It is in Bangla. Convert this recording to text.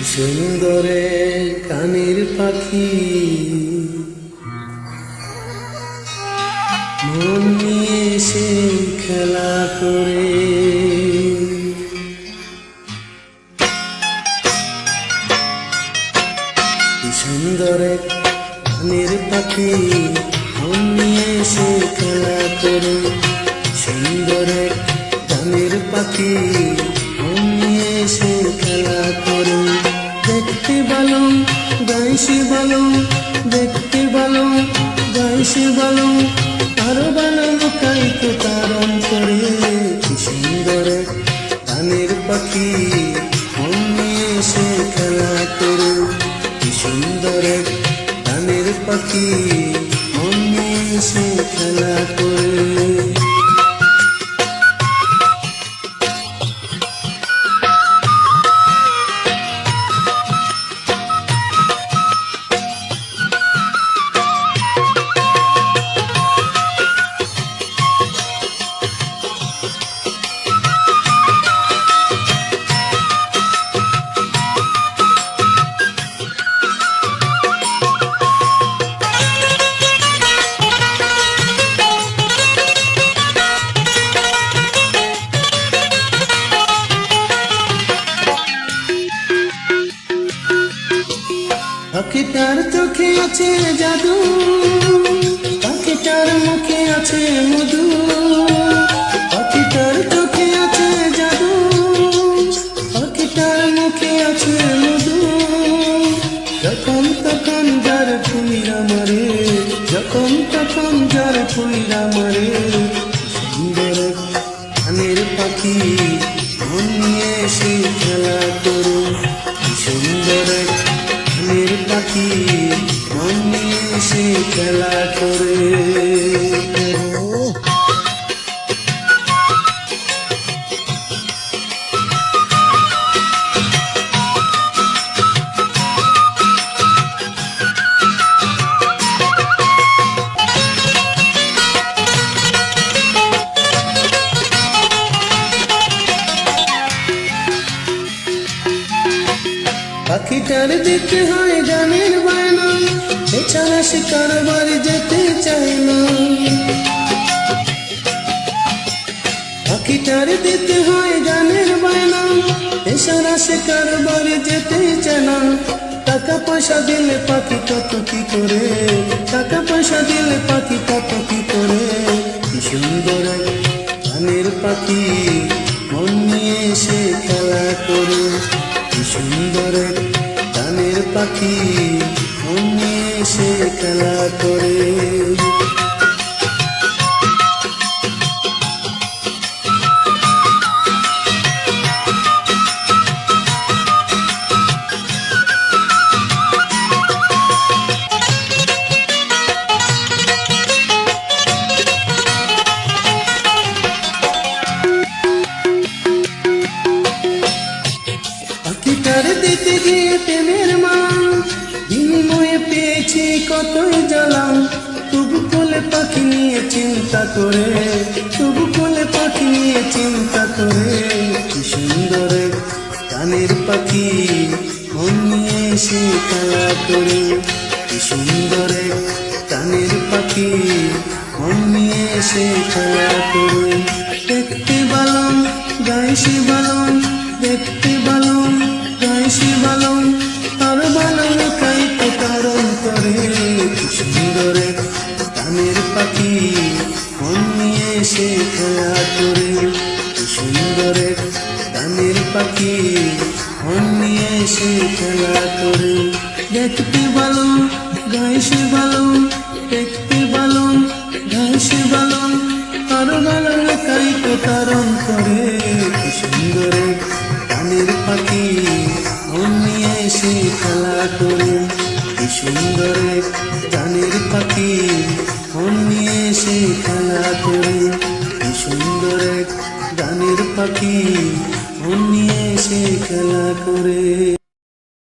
সুন্দরে কানের পাখি মন নিয়ে সে খেলা করে। সুন্দরে কানের পাখি মন নিয়ে সে খেলা করে। সুন্দরে কানের পাখি মন নিয়ে সে খেলা করে। দেখতে ভালো গাইছে ভালো, দেখতে ভালো গাইছে ভালো, আরো ভালো লুকাইতে তারণ করে। সুন্দরে কানের পাখি মন নিয়ে সে খেলা করে। সুন্দরে কানের পাখি মন নিয়ে সে খেলা করে। পাখিটার চোখে আছে জাদু, পাখিটার মুখে আছে মধু। পাখিটার চোখে আছে জাদু, পাখিটার মুখে আছে মধু। যখন তখন যার ফুইরা মারে, যখন তখন যার ফুইরা মারে। সুন্দর কানের পাখি মন নিয়ে সে খেলা করে। সুন্দর কানের পাখি মন নিয়ে সে খেলা করে। পাখিটার দিতে হয় গানের বায়না, এছাড়া সে কারবার যেতে চায় না। পাখিটার দিতে হয় গানের বায়না, এছাড়া সে কারবার যেতে চায় না। টাকা পয়সা দিলে পাখি কত কি করে, টাকা পয়সা দিলে পাখি কত কি করে। কি সুন্দর গানের পাখি মন নিয়ে সে খেলা করে। সুন্দর কানের পাখি মন নিয়ে সে খেলা করে। পাখিটার দিতে গিয়ে প্রেমের মালা, বিনিময়ে পেয়েছি কতই জ্বালা। তবু কোলে পাখি নিয়ে চিন্তা করে, তবু কোলে পাখি নিয়ে চিন্তা করে। কি সুন্দর কানের পাখি মন নিয়ে সে খেলা করে। কি সুন্দর কানের পাখি মন নিয়ে সে খেলা করে। দেখতে ভালো গাইছে ভালো, দেখতে ভালো গাইছে ভালো, আরো ভালো লুকাইতে তারণ করে। সুন্দর কানের পাখি মন নিয়ে সে খেলা করে। সুন্দর কানের পাখি মন নিয়ে সে খেলা করে। দেখতে ভালো গাইছে ভালো, দেখতে ভালো গাইছে ভালো, আরো ভালো লুকাইতে তারণ করে। সুন্দর কানের পাখি মন নিয়ে সে খেলা করে। সুন্দর কানের পাখি মন নিয়ে সে খেলা করে। সুন্দর গানের পাখি মন নিয়ে সে খেলা করে।